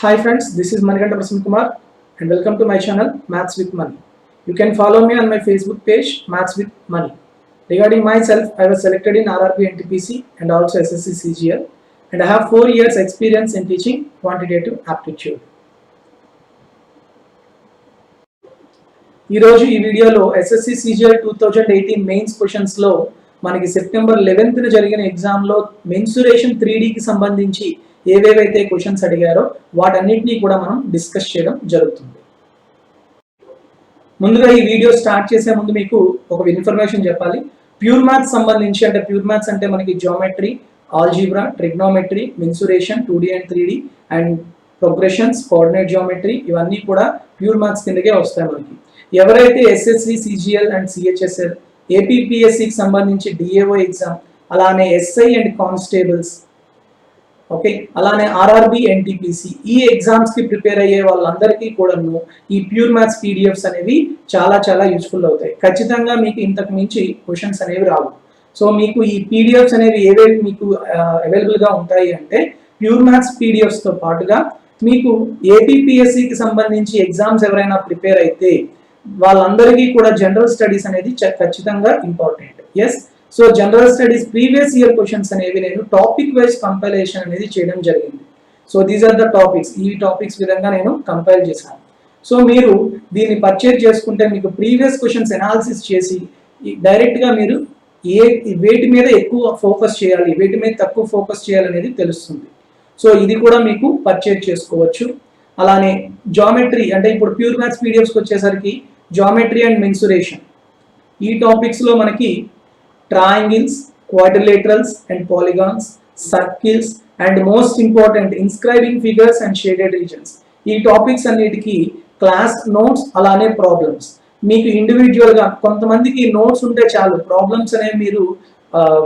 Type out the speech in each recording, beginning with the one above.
Hi friends, this is Manikanta Prasanna Kumar and welcome to my channel Maths with Money. You can follow me on my Facebook page Maths with Money. Regarding myself, I was selected in RRB NTPC and also SSC CGL and I have 4 years experience in teaching quantitative aptitude. ఈరోజు ఈ వీడియోలో SSC CGL 2018 mains క్వశ్చన్స్లో మనకి September 11th జరిగిన ఎగ్జామ్లో mensuration 3Dకి సంబంధించి ఏవేవైతే questions అడిగారో వాటన్నిటినీ కూడా మనం డిస్కస్ చేయడం జరుగుతుంది. ముందుగా ఈ వీడియో స్టార్ట్ చేసే ముందు మీకు ఒక ఇన్ఫర్మేషన్ చెప్పాలి. ప్యూర్ మ్యాథ్స్ సంబంధించి అంటే ప్యూర్ మ్యాథ్స్ అంటే మనకి geometry, algebra, trigonometry, mensuration 2D and 3D and progressions, coordinate geometry ఇవన్నీ కూడా ప్యూర్ మ్యాథ్స్ కిందకే వస్తాయి మనకి. ఎవరైతే ఎస్ఎస్సి సిజిఎల్ అండ్ సిహెచ్ఎస్ఎల్, ఏపీపీఎస్సికి సంబంధించి డిఏఓ ఎగ్జామ్, అలానే ఎస్ఐ అండ్ కానిస్టేబుల్స్, ఓకే, అలానే ఆర్ఆర్బి ఎన్టీపీసీ ఈ ఎగ్జామ్స్కి ప్రిపేర్ అయ్యే వాళ్ళందరికీ కూడాను ఈ ప్యూర్ మ్యాథ్స్ పీడిఎఫ్స్ అనేవి చాలా యూస్ఫుల్ అవుతాయి. ఖచ్చితంగా మీకు ఇంతకు మించి క్వశ్చన్స్ అనేవి రావు. సో మీకు ఈ పీడిఎఫ్స్ అనేవి ఏవేవి మీకు అవైలబుల్గా ఉంటాయి అంటే ప్యూర్ మ్యాథ్స్ పీడిఎఫ్స్తో పాటుగా మీకు ఏపీపీఎస్సికి సంబంధించి ఎగ్జామ్స్ ఎవరైనా ప్రిపేర్ అయితే వాళ్ళందరికీ కూడా జనరల్ స్టడీస్ అనేది ఖచ్చితంగా important. Yes, so general studies previous year questions అనేవి నేను టాపిక్ వైజ్ కంపైలేషన్ అనేది చేయడం జరిగింది. So these are the topics, ఈ టాపిక్స్ విధంగా నేను కంపైల్ చేశాను. సో మీరు దీన్ని పర్చేజ్ చేసుకుంటే మీకు ప్రీవియస్ క్వశ్చన్స్ ఎనాలిసిస్ చేసి డైరెక్ట్గా మీరు వేటి మీద ఎక్కువ ఫోకస్ చేయాలి, వేటి మీద తక్కువ ఫోకస్ చేయాలనేది తెలుస్తుంది. సో ఇది కూడా మీకు పర్చేజ్ చేసుకోవచ్చు. అలానే జామెట్రీ అంటే ఇప్పుడు ప్యూర్ మ్యాథ్స్ పీడిఎఫ్స్కి వచ్చేసరికి జామెట్రీ అండ్ మెన్సురేషన్ ఈ టాపిక్స్లో మనకి triangles, quadrilaterals and polygons, circles and most important inscribing figures and shaded regions ఈ టాపిక్స్ అన్నిటికీ క్లాస్ నోట్స్ అలానే ప్రాబ్లమ్స్. మీకు ఇండివిజువల్గా కొంతమందికి నోట్స్ ఉంటే చాలు, ప్రాబ్లమ్స్ అనేవి మీరు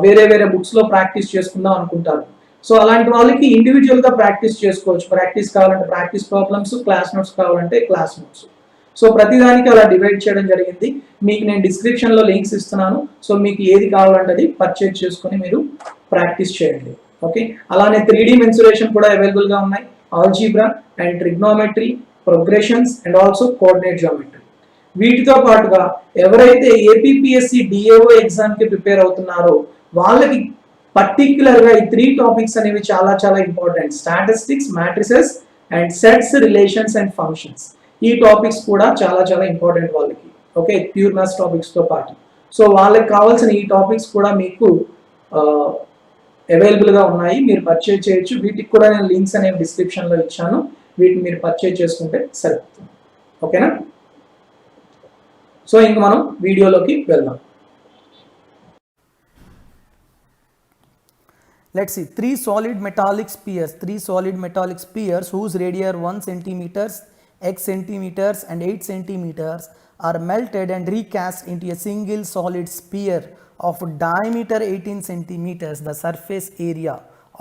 వేరే బుక్స్లో ప్రాక్టీస్ చేసుకుందాం అనుకుంటారు. సో అలాంటి వాళ్ళకి ఇండివిజువల్గా ప్రాక్టీస్ చేసుకోవచ్చు. ప్రాక్టీస్ కావాలంటే ప్రాక్టీస్ ప్రాబ్లమ్స్, క్లాస్ నోట్స్ కావాలంటే క్లాస్ నోట్స్. సో ప్రతిదానికి అలా డివైడ్ చేయడం జరిగింది. మీకు నేను డిస్క్రిప్షన్లో లింక్స్ ఇస్తున్నాను. సో మీకు ఏది కావాలంటే అది పర్చేజ్ చేసుకొని మీరు ప్రాక్టీస్ చేయండి. ఓకే, అలానే 3D మెన్సురేషన్ కూడా అవైలబుల్గా ఉన్నాయి. Algebra and trigonometry, progressions and also coordinate geometry. వీటితో పాటుగా ఎవరైతే ఏపీపీఎస్సి డిఏఓ ఎగ్జామ్కి ప్రిపేర్ అవుతున్నారో వాళ్ళకి పర్టిక్యులర్గా ఈ 3 టాపిక్స్ అనేవి చాలా important. Statistics, matrices and sets, relations and functions ఈ టాపిక్స్ కూడా చాలా ఇంపార్టెంట్ వాళ్ళకి. ఓకే, ప్యూర్ మ్యాథ్స్ టాపిక్స్తో పాటు. సో వాళ్ళకి కావాల్సిన ఈ టాపిక్స్ కూడా మీకు అవైలబుల్గా ఉన్నాయి, మీరు పర్చేజ్ చేయొచ్చు. వీటికి కూడా నేను లింక్స్ అనేవి డిస్క్రిప్షన్లో ఇచ్చాను, వీటిని మీరు పర్చేజ్ చేసుకుంటే సరిపోతుంది. ఓకేనా? సో ఇంక మనం వీడియోలోకి వెళ్దాం. Let's see, three solid metallic spheres whose radii are 1 centimeters, x centimeters and 8 centimeters are melted and recast into a single solid sphere of diameter 18 centimeters. The surface area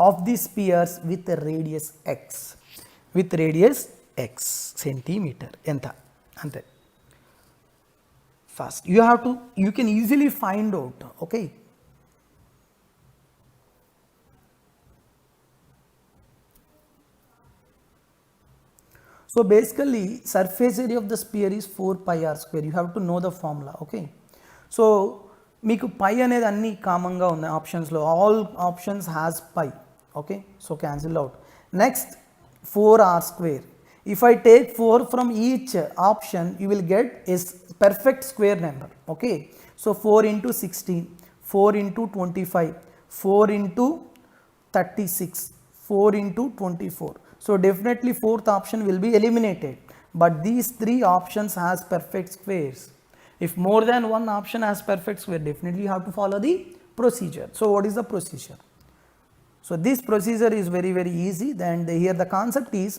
of the spheres with radius x centimeter. Enta ante fast you can easily find out. Okay, so basically surface area of the sphere is 4 pi r square. You have to know the formula. Okay, so మీకు పై అనేది అన్ని కామన్గా ఉన్నాయి ఆప్షన్స్లో, all options has pi. Okay, so cancel out. Next 4r square. If I take 4 from each option you will get is perfect square number. Okay, so 4 into 16, 4 into 25, 4 into 36, 4 into 24. So definitely fourth option will be eliminated, but these 3 options has perfect squares. If more than one option has perfect square, definitely you have to follow the procedure. So what is the procedure? So this procedure is very easy. And here the concept is,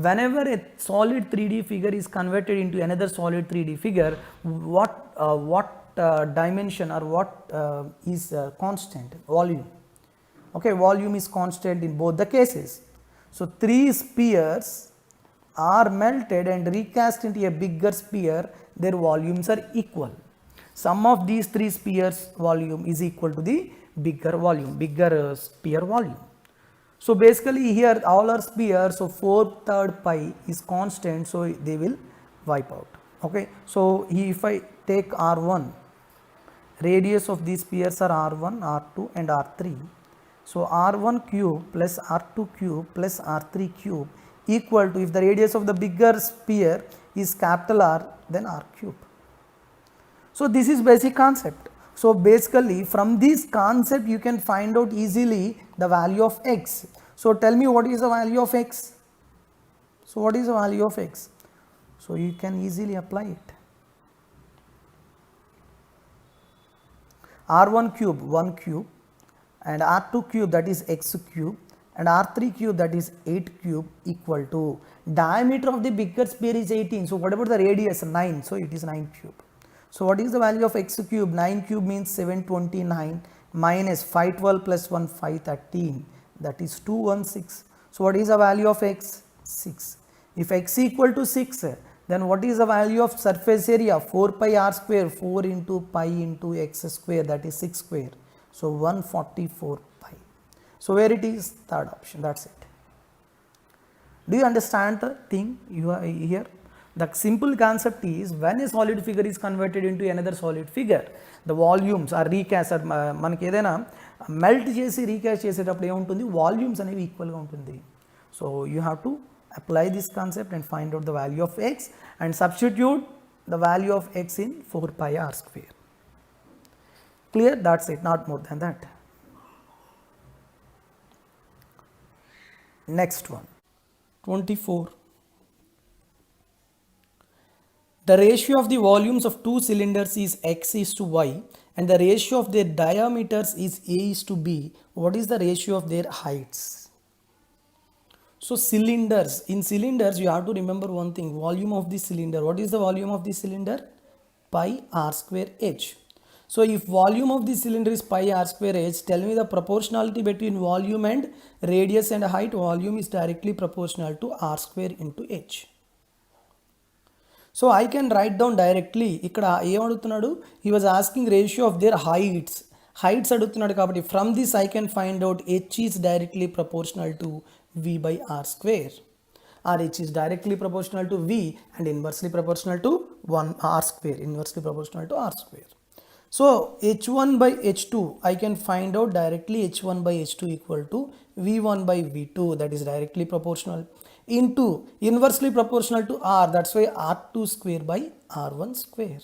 whenever a solid 3D figure is converted into another solid 3D figure, what dimension or what is constant? Volume. Okay, volume is constant in both the cases. So 3 spheres are melted and recast into a bigger sphere. Their volumes are equal. Sum of these 3 spheres volume is equal to the bigger sphere volume. So basically here all are spheres, so 4/3 pi is constant, so they will wipe out. Okay, so if I take R1, radius of these spheres are R1, R2 and R3. So R1 cube plus R2 cube plus R3 cube equal to, if the radius of the bigger sphere is capital R, then R cube. So this is basic concept. So basically from this concept you can find out easily the value of x. So tell me what is the value of x? So what is the value of x? So you can easily apply it. R1 cube 1 cube and R2 cube, that is x cube, and R3 cube, that is 8 cube, equal to diameter of the bigger sphere is 18. So what about the radius? 9. So it is 9 cube. So what is the value of x cube? 9 cube means 729 minus 512 plus 1 513, that is 216. So what is the value of x? 6. If x equal to 6, then what is the value of surface area? 4 pi r square, 4 into pi into x square, that is 6 square. So 144 pi. So where it is? Third option. That's it. Do you understand the thing you are here? The simple concept is, when a solid figure is converted into another solid figure, the volumes are recast. మనకి ఏదైనా melt చేసి recast చేసేటప్పుడు ఏముంటుంది? Volumes అనేవి ఈక్వల్గా ఉంటుంది. So you have to apply this concept and find out the value of x and substitute the value of x in 4 pi r square. Clear? That's it, not more than that. Next one, 24. The ratio of the volumes of two cylinders is x is to y and the ratio of their diameters is a is to b. What is the ratio of their heights? So cylinders, in cylinders you have to remember one thing, volume of the cylinder. What is the volume of the cylinder? Pi r square h. So if volume of the cylinder is pi r square h, tell me the proportionality between volume and radius and height. Volume is directly proportional to r square into h. So I can write down directly. ఇక్కడ ఏమడుగుతున్నాడు? He was asking ratio of their heights. Heights అడుగుతున్నాడు కాబట్టి from this I can find out h is directly proportional to v by r square, or h is directly proportional to v and inversely proportional to 1 r square, inversely proportional to r square. So h1 by h2 I can find out directly, h1 by h2 equal to v1 by v2, that is directly proportional, into inversely proportional to r, that's why r2 square by r1 square.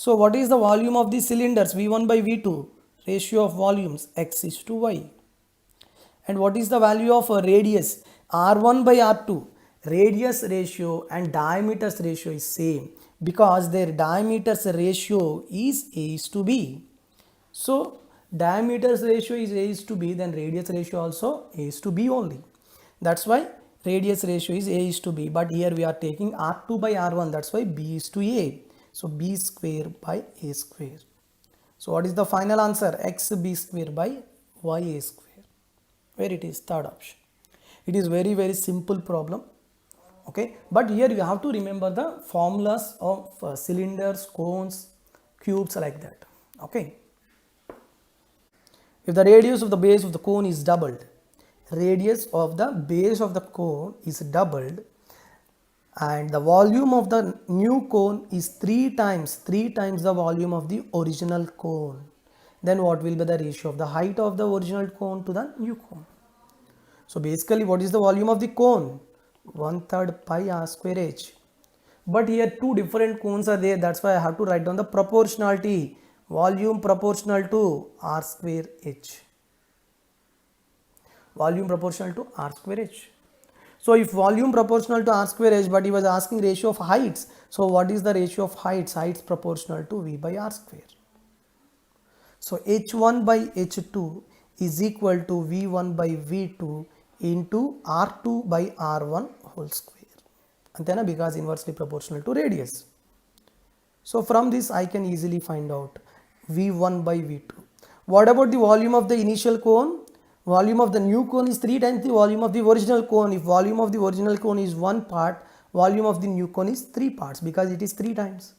So what is the volume of the cylinders? v1 by v2, ratio of volumes x is to y. And what is the value of a radius? r1 by r2, radius ratio and diameters ratio is same because their diameters ratio is a is to b. So diameters ratio is a is to b, then radius ratio also a is to b only. That's why radius ratio is a is to b, but here we are taking r2 by r1, that's why b is to a. So b square by a square. So what is the final answer? x b square by y a square. Where it is? Third option. It is very simple problem. Okay, but here you have to remember the formulas of cylinders, cones, cubes, like that. Okay, if the radius of the base of the cone is doubled, radius of the base of the cone is doubled and the volume of the new cone is 3 times the volume of the original cone, then what will be the ratio of the height of the original cone to the new cone? So basically what is the volume of the cone? 1/3 pi r square h. But here two different cones are there, that's why I have to write down the proportionality. Volume proportional to r square h. Volume proportional to r square h. So if volume proportional to r square h, but he was asking ratio of heights. So what is the ratio of heights? Heights proportional to v by r square. So h1 by h2 is equal to v1 by v2 into r2 by r1 whole square. And then because inversely proportional to radius. So from this I can easily find out v1 by v2. What about the volume of the initial cone? Volume of the new cone is 3 times the volume of the original cone. If volume of the original cone is 1 part, volume of the new cone is 3 parts because it is 3 times.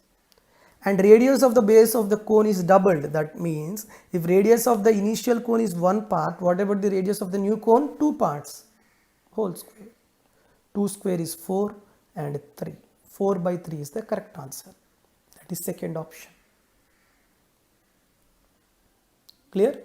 and radius of the base of the cone is doubled. That means if radius of the initial cone is 1 part, what about the radius of the new cone? 2 parts, whole square. 2 square is 4 and 3. 4 by 3 is the correct answer. That is second option. Clear?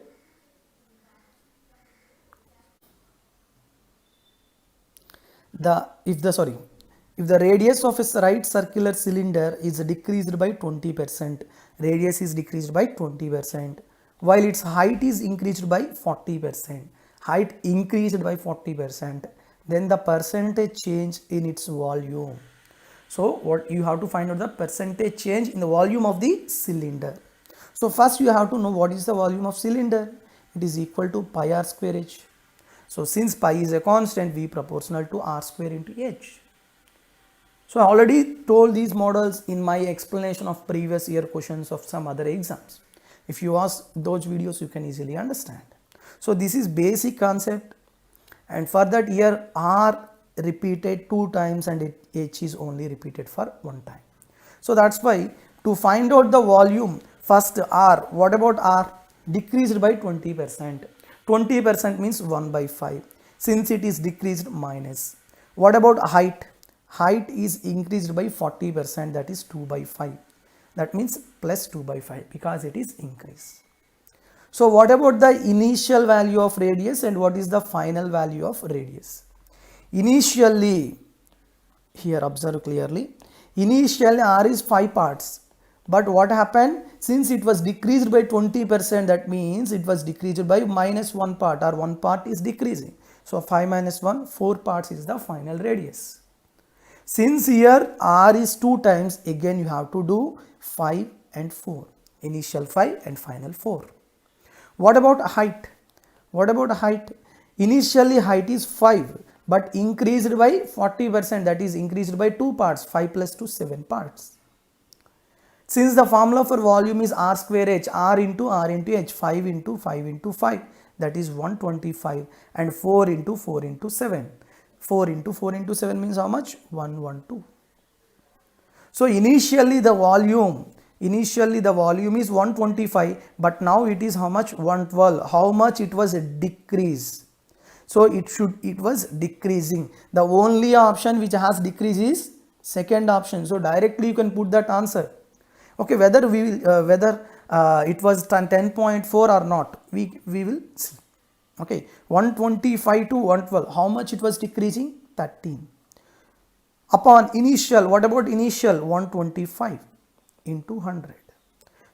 If the radius of a right circular cylinder is decreased by 20%, radius is decreased by 20%, while its height is increased by 40%, height increased by 40%, then the percentage change in its volume. So what you have to find out the percentage change in the volume of the cylinder. So first you have to know what is the volume of cylinder. It is equal to pi r square h. So since pi is a constant, V proportional to r square into h. So I already told these models in my explanation of previous year questions of some other exams. If you ask those videos, you can easily understand. So this is basic concept, and for that here r repeated 2 times and h is only repeated for 1 time. So that's why to find out the volume, first r, what about r? Decreased by 20%. 20% means 1 by 5. Since it is decreased, minus. What about height? Height is increased by 40%, that is 2 by 5. That means plus 2 by 5 because it is increased. So what about the initial value of radius and what is the final value of radius? Initially, here observe clearly, initially r is 5 parts, but what happened, since it was decreased by 20%, that means it was decreased by minus 1 part, or 1 part is decreasing. So 5 minus 1, 4 parts is the final radius. Since here r is 2 times, again you have to do 5 and 4, initial 5 and final 4. What about height? What about height? Initially height is 5, but increased by 40%, that is increased by 2 parts, 5 plus 2, 7 parts. Since the formula for volume is r square h, r into h, 5 into 5 into 5, that is 125, and 4 into 4 into 7. 4 into 4 into 7 means how much? 112. So initially the volume is 125, but now it is how much? 112. How much it was decreased? So it was decreasing. The only option which has decreased is second option. So directly you can put that answer. Okay, whether it was 10.4 or not, we will see. Okay, 125 to 112, how much it was decreasing? 13. Upon initial, what about initial? 125 into 100.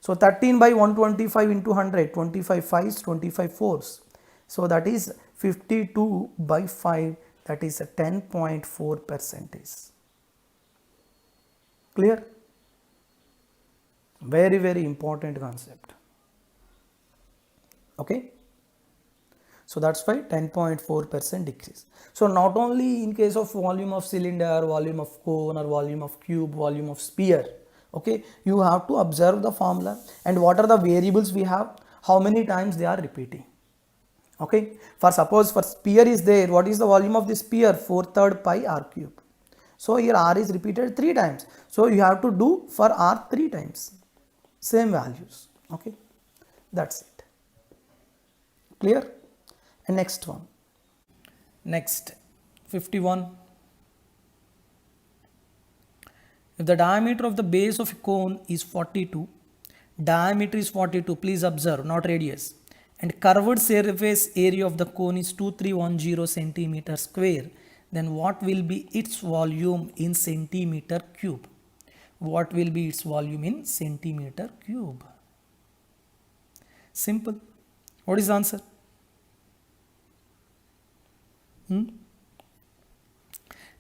So 13 by 125 into 100, 25 5s, 25 4s. So that is 52 by 5, that is a 10.4%. Clear? Very, very important concept. Okay. So that's why 10.4% decrease. So not only in case of volume of cylinder, volume of cone, or volume of cube, volume of sphere, okay, you have to observe the formula and what are the variables we have, how many times they are repeating. Okay, for suppose for sphere is there, what is the volume of the sphere? 4/3 pi r cube. So here r is repeated 3 times. So you have to do for r 3 times. Same values. Okay, that's it. Clear? And next one. Next, 51. If the diameter of the base of a cone is 42, diameter is 42, please observe, not radius, and curved surface area of the cone is 2310 centimeter square, then what will be its volume in centimeter cube? What will be its volume in centimeter cube? Simple. What is the answer?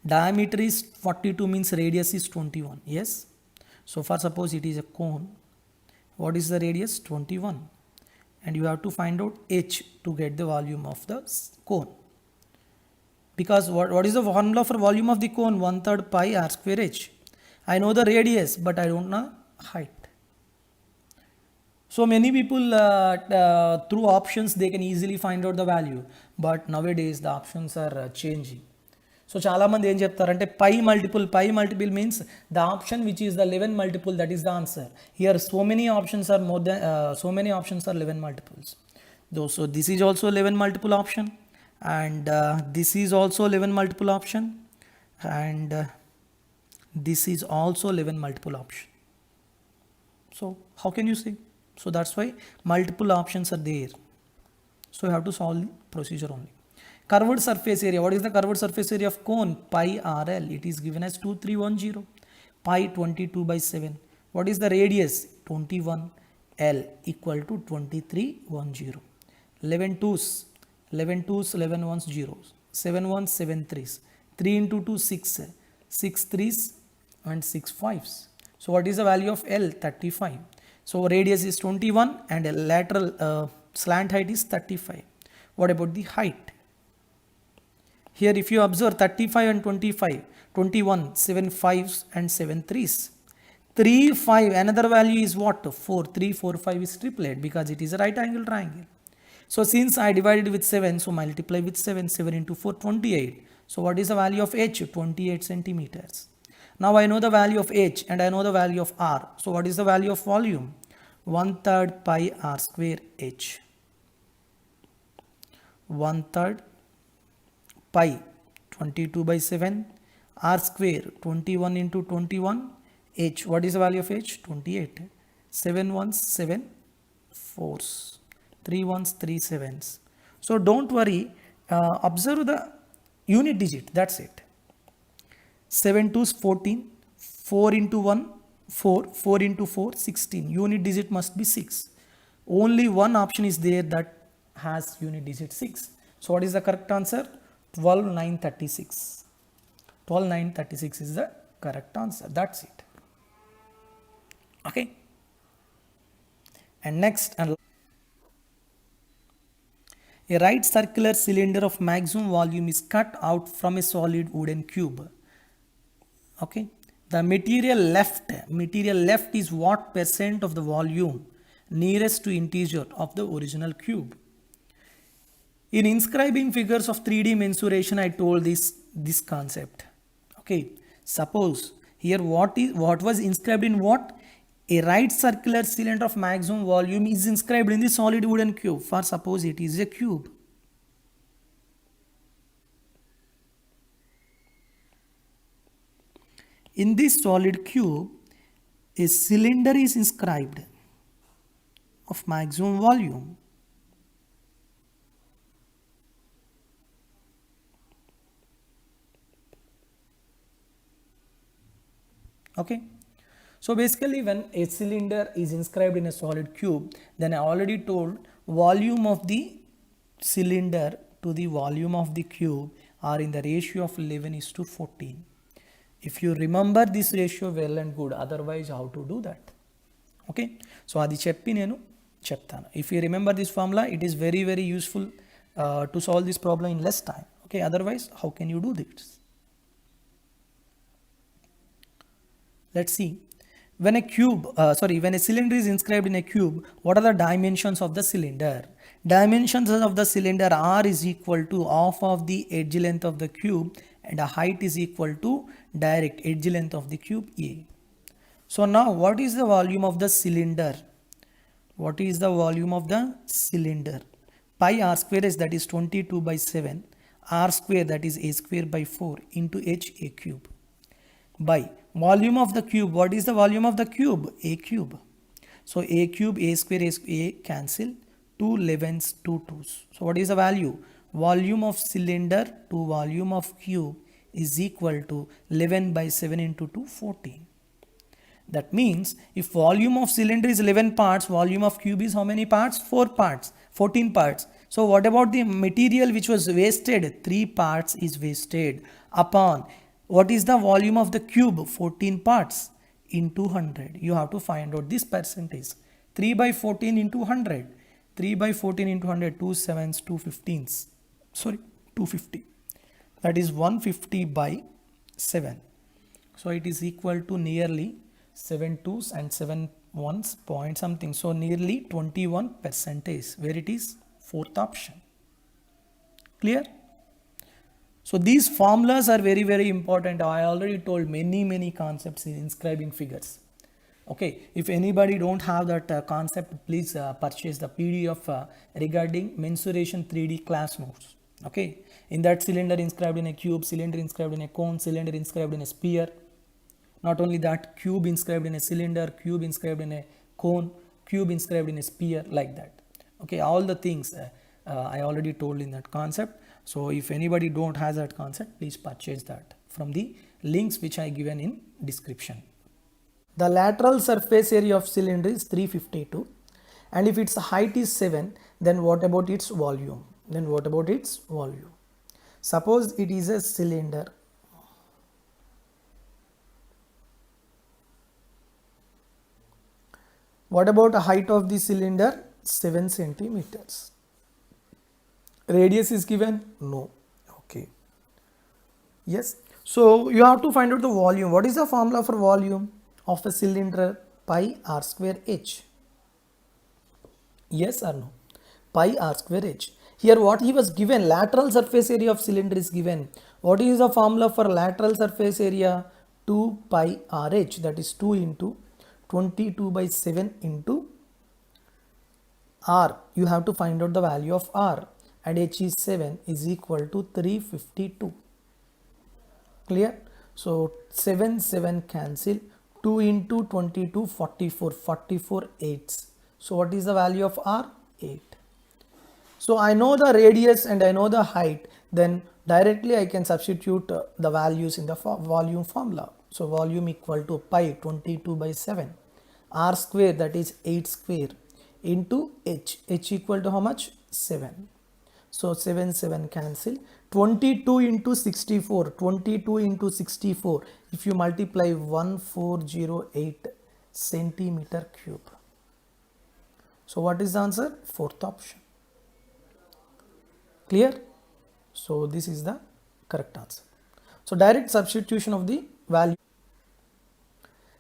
Diameter is 42 means radius is 21. Yes. So far suppose it is a cone. What is the radius? 21. And you have to find out h to get the volume of the cone. Because what is the formula for volume of the cone? 1/3 pi r square h. I know the radius, but I don't know height. So many people through options they can easily find out the value, but nowadays the options are changing. So చాలామంది ఏం చెప్తారంటే పై multiple means the option which is the 11 multiple that is the answer. Here so many options are more than so many options are 11 multiples. So this is also 11 multiple option, and this is also 11 multiple option, and this is also 11 multiple option. So how can you say? So that's why multiple options are there. So you have to solve the procedure only. Curved surface area. What is the curved surface area of cone? Pi RL. It is given as 2310. Pi 22 by 7. What is the radius? 21. L equal to 2310. 11 twos, 11 ones, zeros. 7 ones, 7 threes. 3 into 2, 6. 6 threes and 6 fives. So what is the value of L? 35. So radius is 21 and a lateral slant height is 35. What about the height? Here if you observe 35 and 25, 21, 7 fives and 7 threes. 3, 5, another value is what? 4, 3, 4, 5 is triplet because it is a right angle triangle. So since I divided with 7, so multiply with 7, 7 into 4, 28. So what is the value of H? 28 centimeters. Now I know the value of H and I know the value of R. So what is the value of volume? 1/3 pi R square H. 1/3 pi 22 by 7 R square 21 into 21 H. What is the value of H? 28. 7 ones, 7 fours. 3 ones, 3 sevens. So don't worry, observe the unit digit, that's it. 7 twos 14, 4 into 1 4, 4 into 4 16. Unit digit must be 6. Only one option is there that has unit digit 6. So what is the correct answer? 12936. 12936 is the correct answer. That's it. Okay. And next, and a right circular cylinder of maximum volume is cut out from a solid wooden cube. Okay. The material left is what percent of the volume nearest to integer of the original cube. In inscribing figures of 3D mensuration, I told this concept. Okay. Suppose here what was inscribed in what? A right circular cylinder of maximum volume is inscribed in the solid wooden cube. For suppose it is a cube. In this solid cube, a cylinder is inscribed of maximum volume. Okay. So basically when a cylinder is inscribed in a solid cube, then I already told volume of the cylinder to the volume of the cube are in the ratio of 11:14. If you remember this ratio well and good, otherwise how to do that? Okay. So adi cheppi nenu cheptanu. If you remember this formula, it is very useful to solve this problem in less time. Okay. Otherwise how can you do this? Let's see. When a cylinder is inscribed in a cube, what are the dimensions of the cylinder? Dimensions of the cylinder R is equal to half of the edge length of the cube and the height is equal to direct edge length of the cube A. So now what is the volume of the cylinder? What is the volume of the cylinder? Pi R square is that is 22 by 7. R square that is A square by 4 into H A cube. By volume of the cube, what is the volume of the cube? A cube. So A cube, A square, A cancel, 2 11s, 2 2s. So what is the value? Volume of cylinder to volume of cube is equal to 11 by 7 into 2, 14. That means if volume of cylinder is 11 parts, volume of cube is how many parts? 4 parts, 14 parts. So what about the material which was wasted? 3 parts is wasted upon what is the volume of the cube? 14 parts into 100. You have to find out this percentage. 3 by 14 into 100. 3 by 14 into 100. 2 7s, 2 15s. Sorry, 250. That is 150 by 7. So it is equal to nearly 7 2s and 7 1s point something. So nearly 21%, where it is fourth option. Clear? So these formulas are very, very important. I already told many concepts in inscribing figures. Okay, if anybody don't have that concept, please purchase the PDF regarding mensuration 3D class notes. Okay, in that cylinder inscribed in a cube, cylinder inscribed in a cone, cylinder inscribed in a sphere. Not only that, cube inscribed in a cylinder, cube inscribed in a cone, cube inscribed in a sphere, like that. Okay, all the things I already told in that concept. So if anybody don't has that concept, please purchase that from the links which I given in description. The lateral surface area of cylinder is 352, and if its height is 7, then what about its volume? Suppose it is a cylinder. What about the height of the cylinder? 7 centimeters. Radius is given? No. Okay. Yes. So you have to find out the volume. What is the formula for volume of a cylinder? Pi r square h. Yes or no? Pi r square h. Here what he was given, lateral surface area of cylinder is given. What is the formula for lateral surface area? 2 pi r h, that is 2 into 22 by 7 into r. You have to find out the value of r, and h is 7, is equal to 352. Clear? So 7 cancel, 2 into 22, 44 eighths. So what is the value of r? 8. So I know the radius and I know the height, then directly I can substitute the values in the volume formula. So volume equal to pi 22 by 7, r square, that is 8 square, into h equal to how much? 7. So 7 cancel, 22 into 64, if you multiply 1408 centimeter cube. So what is the answer? Fourth option. Clear? So this is the correct answer. So direct substitution of the value.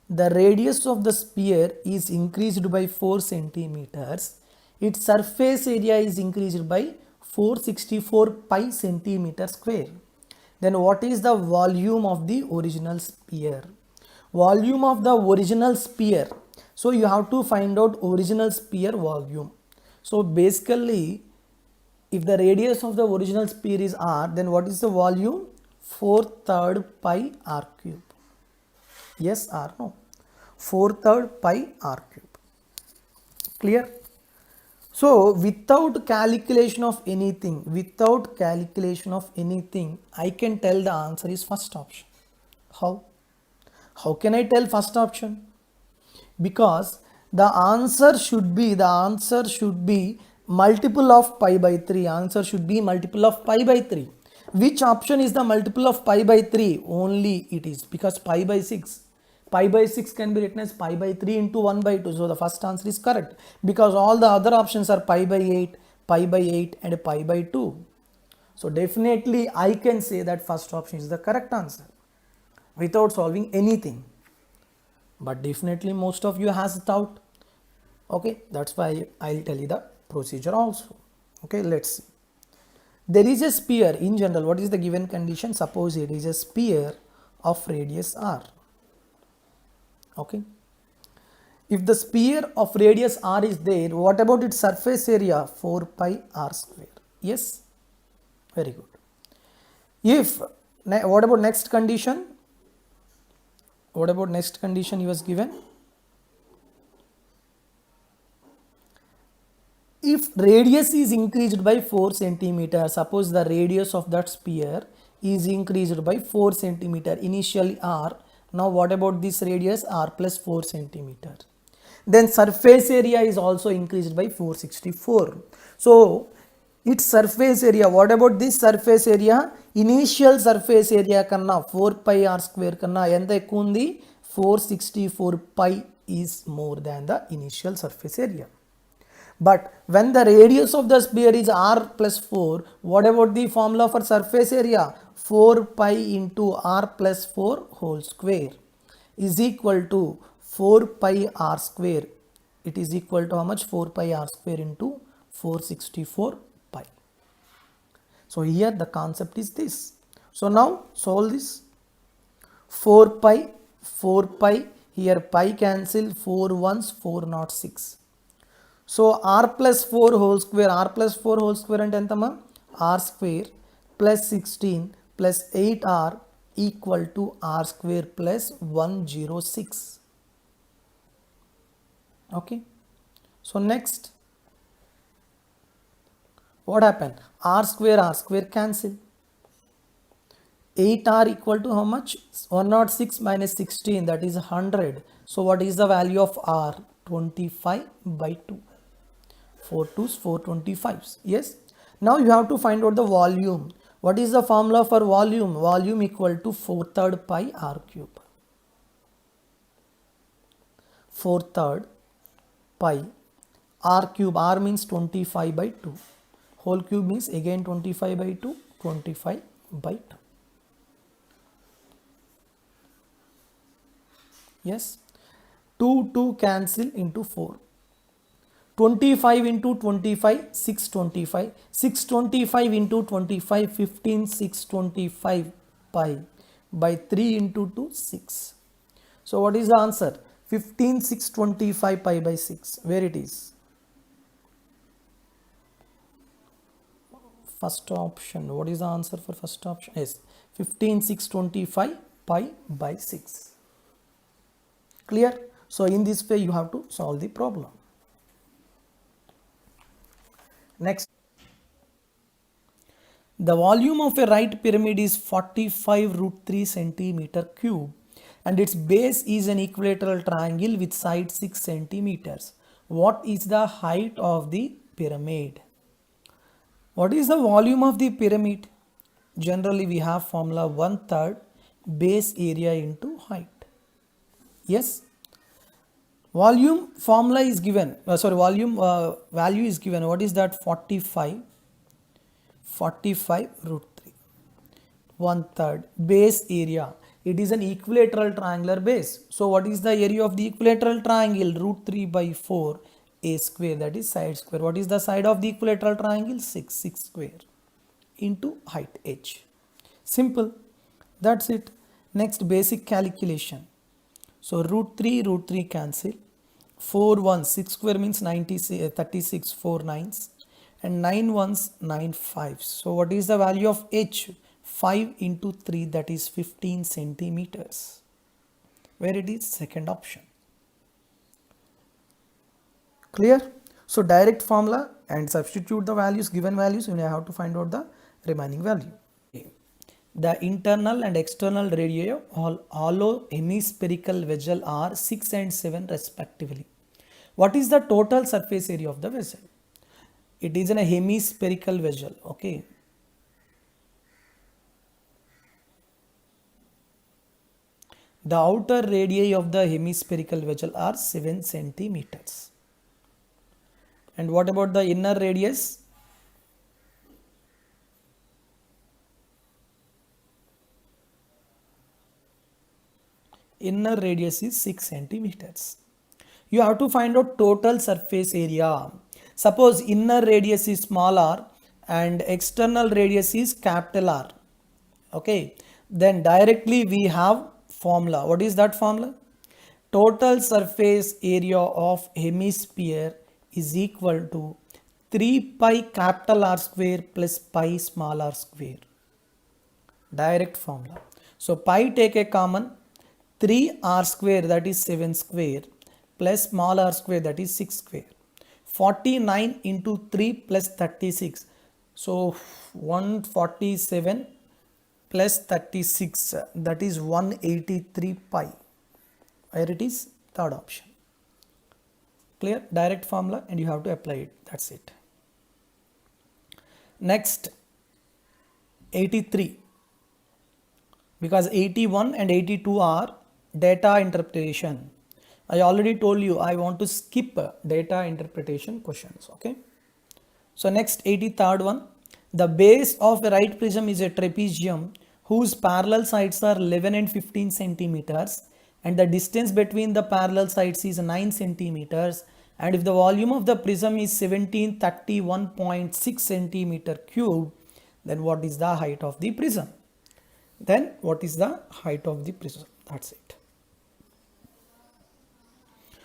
The radius of the sphere is increased by 4 centimeters. Its surface area is increased by 464 pi centimeter square. Then what is the volume of the original sphere? Volume of the original sphere. So you have to find out original sphere volume. So basically, if the radius of the original sphere is r, then what is the volume? 4/3 pi r cube. Yes or no? 4/3 pi r cube. Clear? So without calculation of anything, I can tell the answer is first option. How? How can I tell first option? Because the answer should be multiple of pi by 3. Answer should be multiple of pi by 3. Which option is the multiple of pi by 3? Only it is, because pi by 6. Pi by 6 can be written as pi by 3 into 1 by 2. So the first answer is correct, because all the other options are pi by 8 and pi by 2. So definitely I can say that first option is the correct answer without solving anything. But definitely most of you has doubt. Okay, that's why I'll tell you the procedure also. Okay, let's see. There is a sphere in general. What is the given condition? Suppose it is a sphere of radius r. Okay, if the sphere of radius r is there, what about its surface area? 4 pi r square. Yes, very good. If what about next condition? What about next condition he was given? If radius is increased by 4 centimeter, suppose the radius of that sphere is increased by 4 centimeter, initially r. Now what about this radius? R plus 4 centimeter. Then surface area is also increased by 464. So its surface area, what about this surface area? Initial surface area kanna 4 pi r square kanna enta ekku undi? 464 pi is more than the initial surface area. But when the radius of the sphere is r plus 4, what about the formula for surface area? 4 pi into r plus 4 whole square is equal to 4 pi r square. It is equal to how much? 4 pi r square into 464 pi. So here the concept is this. So now solve this. 4 pi, 4 pi, here pi cancel, 4 ones, 406. So r plus 4 whole square, r plus 4 whole square అంటే ఎంతమ్మా? r square plus 16 plus 8r equal to r square plus 106. Okay. So next, what happened? R square cancel. 8r equal to how much? 106 minus 16, that is 100. So what is the value of r? 25 by 2. 4 2s, 425s. Yes. Now you have to find out the volume. What is the formula for volume? Volume equal to 4/3 pi r cube. 4/3 pi r cube. R means 25 by 2. Whole cube means again 25 by 2, 25 by 2. Yes. 2 cancel into 4. 25 into 25, 625. 625 into 25, 15, 625 pi by 3 into 2, 6. So what is the answer? 15, 625 pi by 6. Where it is? First option. What is the answer for first option? Yes. 15, 625 pi by 6. Clear? So in this way you have to solve the problem. Next, the volume of a right pyramid is 45 root 3 centimeter cube and its base is an equilateral triangle with side 6 centimeters. What is the height of the pyramid? What is the volume of the pyramid? Generally we have formula 1/3 base area into height. Yes. Volume formula is given, volume value is given. What is that? 45 root 3. 1/3 base area. It is an equilateral triangular base. So what is the area of the equilateral triangle? Root 3 by 4 a square, that is side square. What is the side of the equilateral triangle? 6 square into height h. Simple. That's it. Next, basic calculation. So root 3 cancel. 4 ones, 6 square means 36, 4 nines, and 9 ones, 9 fives. So what is the value of h? 5 into 3, that is 15 centimeters. Where it is? Second option. Clear? So direct formula and substitute the values, given values, you have to find out the remaining value. The internal and external radii of hollow hemispherical vessel are 6 and 7 respectively. What is the total surface area of the vessel? It is in a hemispherical vessel. Okay. The outer radii of the hemispherical vessel are 7 centimeters. And what about the inner radius? Inner radius is 6 centimeters. You have to find out total surface area. Suppose inner radius is small r and external radius is capital R. Okay. Then directly we have formula. What is that formula? Total surface area of hemisphere is equal to 3 pi capital R square plus pi small r square. Direct formula. So pi take a common. 3r square, that is 7 square, plus small r square, that is 6 square. 49 into 3 plus 36. So 147 plus 36, that is 183 pi. Where it is? Third option. Clear? Direct formula and you have to apply it. That's it. Next, 83. Because 81 and 82 are data interpretation. I already told you I want to skip data interpretation questions. Okay. So next, 83rd one. The base of a right prism is a trapezium whose parallel sides are 11 and 15 centimeters and the distance between the parallel sides is 9 centimeters, and if the volume of the prism is 1731.6 centimeter cube, then what is the height of the prism? then what is the height of the prism? That's it.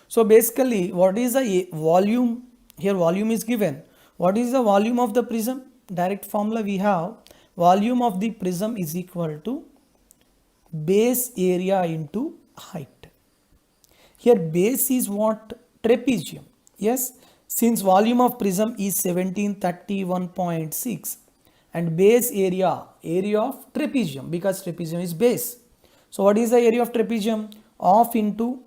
So basically, what is the volume? Here volume is given. What is the volume of the prism? Direct formula we have, volume of the prism is equal to base area into height. Here base is what? Trapezium. Yes, since volume of prism is 1731.6 and base area of trapezium, because trapezium is base. So what is the area of trapezium? Half into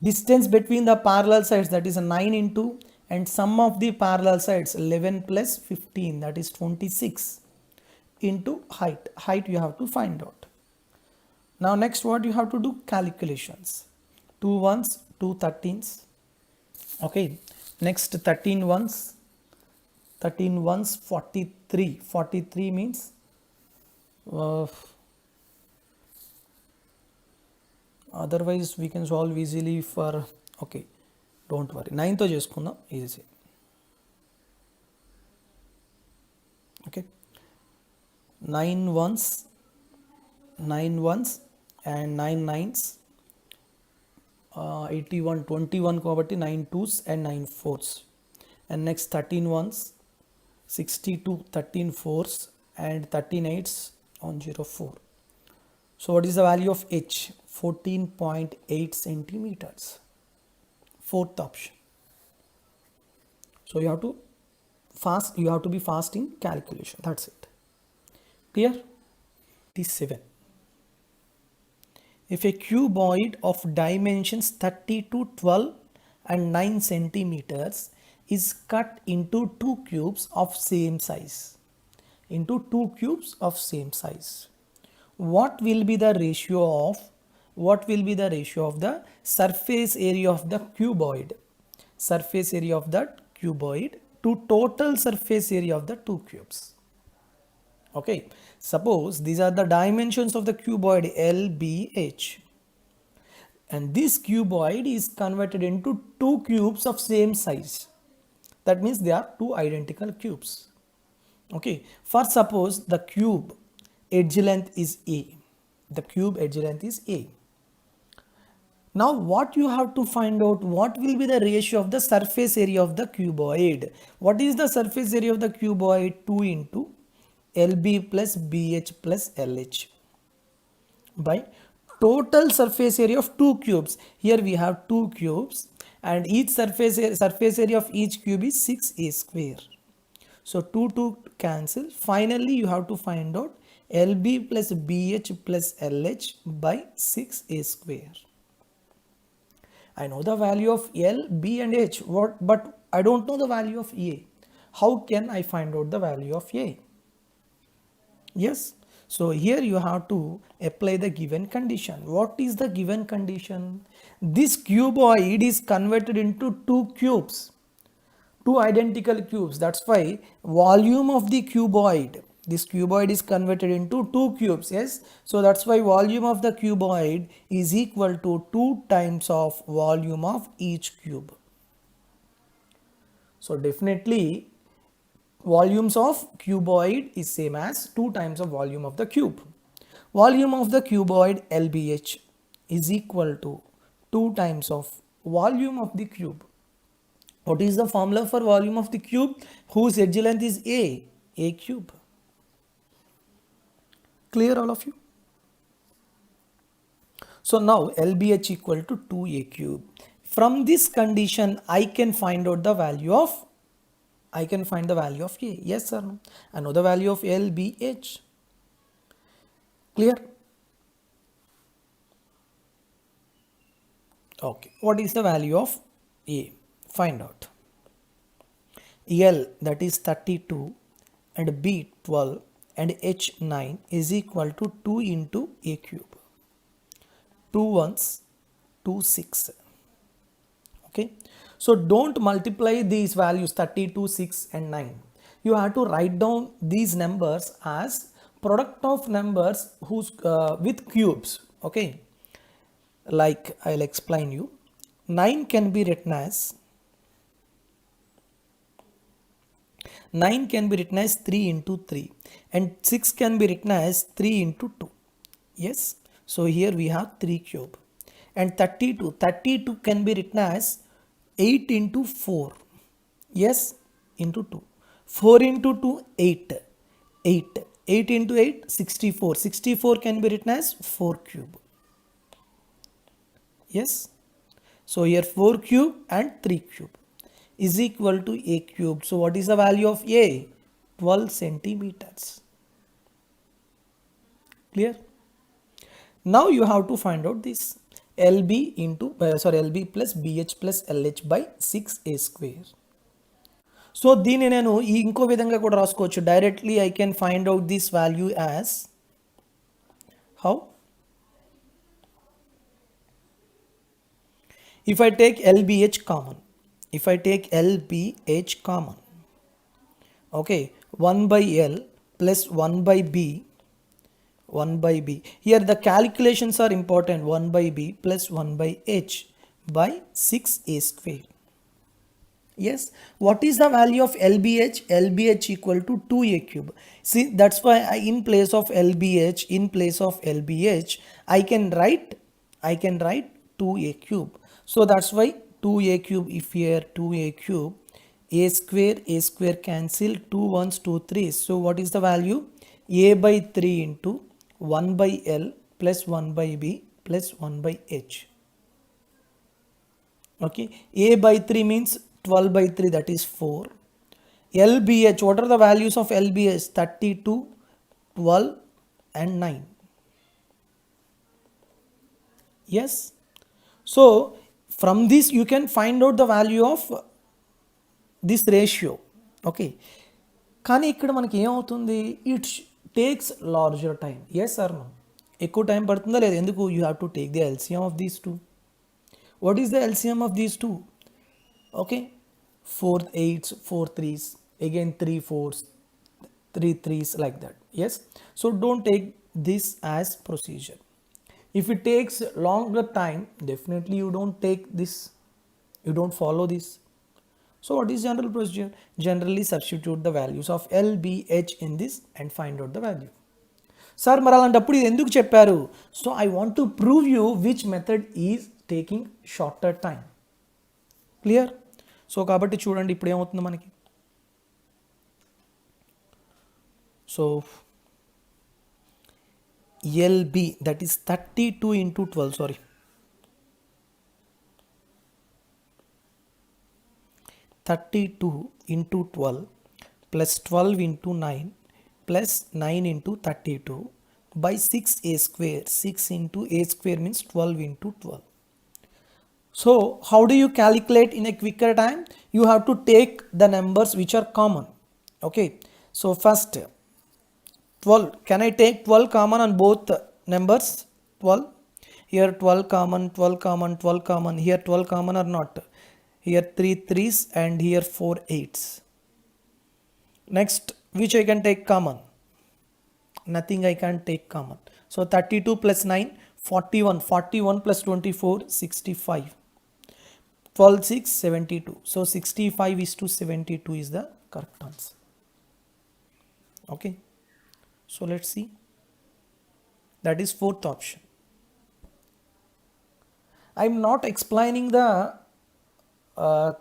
distance between the parallel sides, that is a 9 into, and sum of the parallel sides 11 plus 15, that is 26, into height you have to find out. Now next what you have to do? Calculations. 2 ones, 2 13s. Okay, next 13 ones, 43 means otherwise we can solve easily for, okay, don't worry, 9 తో చేసుకుందాం easy. Okay, 9 ones and 9 nines, 81 21 కాబట్టి 9 twos and 9 fours, and next 13 ones, 62 13 fours and 13 eights on 04. So what is the value of h? 14.8 centimeters. Fourth option. So you have to be fast in calculation. That's it. Clear? T7. If a cuboid of dimensions 30 to 12 and 9 centimeters is cut into two cubes of same size, what will be the ratio of the surface area of the cuboid to total surface area of the two cubes? Okay, suppose these are the dimensions of the cuboid LBH, and this cuboid is converted into two cubes of same size. That means they are two identical cubes. Okay, for suppose the cube edge length is A. Now what you have to find out, what will be the ratio of the surface area of the cuboid? What is the surface area of the cuboid? 2 into LB plus BH plus LH by total surface area of two cubes. Here we have two cubes and each surface area of each cube is 6a square. So 2 cancel. Finally you have to find out LB plus BH plus LH by 6a square. I know the value of L, B and H, but I don't know the value of A. How can I find out the value of A? Yes, so here you have to apply the given condition. What is the given condition? This cuboid is converted into two cubes, two identical cubes. That's why volume of the cuboid, this cuboid is converted into two cubes. Yes, so that's why volume of the cuboid is equal to 2 times of volume of each cube. So definitely volumes of cuboid is same as 2 times of volume of the cube. Volume of the cuboid LBH is equal to 2 times of volume of the cube. What is the formula for volume of the cube whose edge length is A cube? Clear all of you? So now LBH equal to 2a cube. From this condition I can find out the value of A. Yes or no? I know the value of LBH. Clear? Okay, what is the value of A? Find out. L, that is 32, and B 12 and H 9 is equal to 2 into A cube. 2 ones, 2 6. Okay, so don't multiply these values 32, 6 and 9. You have to write down these numbers as product of numbers whose with cubes. Okay, like I'll explain you. 9 can be written as 3 into 3 and 6 can be written as 3 into 2. Yes, so here we have 3 cube. And 32 can be written as 8 into 4. Yes, into 2. 4 into 2, 8. 8 into 8, 64. 64 can be written as 4 cube. Yes, so here 4 cube and 3 cube is equal to a cube. So what is the value of a? 12 centimeters. Clear? Now you have to find out this LB into LB plus BH plus LH by 6a square. So దీన్ని నేను ఇంకో విధంగా కూడా రాసుకోవచ్చు. Directly I can find out this value as how? If I take LBH common, okay, 1 by L plus 1 by B, here the calculations are important. 1 by B plus 1 by H by 6a square. Yes, what is the value of LBH? LBH equal to 2a cube. See, that's why in place of LBH I can write 2a cube. So that's why 2a cube, if here 2a cube, a square cancel, 2 1s 2 3s. So what is the value? A by 3 into 1 by L plus 1 by B plus 1 by H. Okay, A by 3 means 12 by 3, that is 4. LBH, what are the values of LBH? 32, 12 and 9. Yes, so from this you can find out the value of this ratio. Okay, కానీ ఇక్కడ మనకి ఏమవుతుంది? It takes larger time. Yes or no? ఎక్కువ time పడుతుందా లేదా? ఎందుకు? You have to take the LCM of these two. What is the LCM of these two? Okay, 4 8s, 4 3s, again 3 4s, 3 3s, like that. Yes, so don't take this as procedure. If it takes longer time, definitely you don't take this, you don't follow this. So what is general procedure? Generally substitute the values of L, B, H in this and find out the value. Sir, మరి అలాంటప్పుడు ఇది ఎందుకు చెప్పారు? So I want to prove you which method is taking shorter time. Clear? So కాబట్టి చూడండి ఇప్పుడు ఏమవుతుంది మనకి. So LB, that is 32 into 12, 32 into 12 plus 12 into 9 plus 9 into 32 by 6a square. 6 into a square means 12 into 12. So how do you calculate in a quicker time? You have to take the numbers which are common. Okay, so first 12, can I take 12 common on both numbers? 12, here 12 common, 12 common, 12 common, here 12 common or not? Here 3 3s and here 4 8s. Next, which I can take common? Nothing I can take common. So 32 plus 9, 41, 41 plus 24, 65. 12 6, 72. So 65 is to 72 is the correct answer. Okay, so let's see. That is fourth option. I'm not explaining the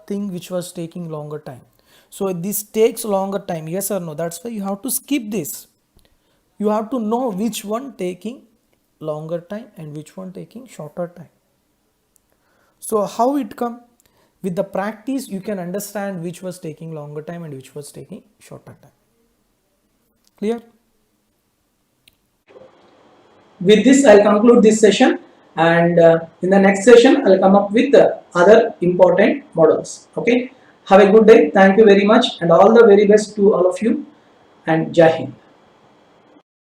thing which was taking longer time. So this takes longer time, yes or no? That's why you have to skip this. You have to know which one taking longer time and which one taking shorter time. So how it come? With the practice you can understand which was taking longer time and which was taking shorter time. Clear? With this I'll conclude this session, and in the next session I'll come up with other important models. Okay, have a good day. Thank you very much and all the very best to all of you, and Jai Hind.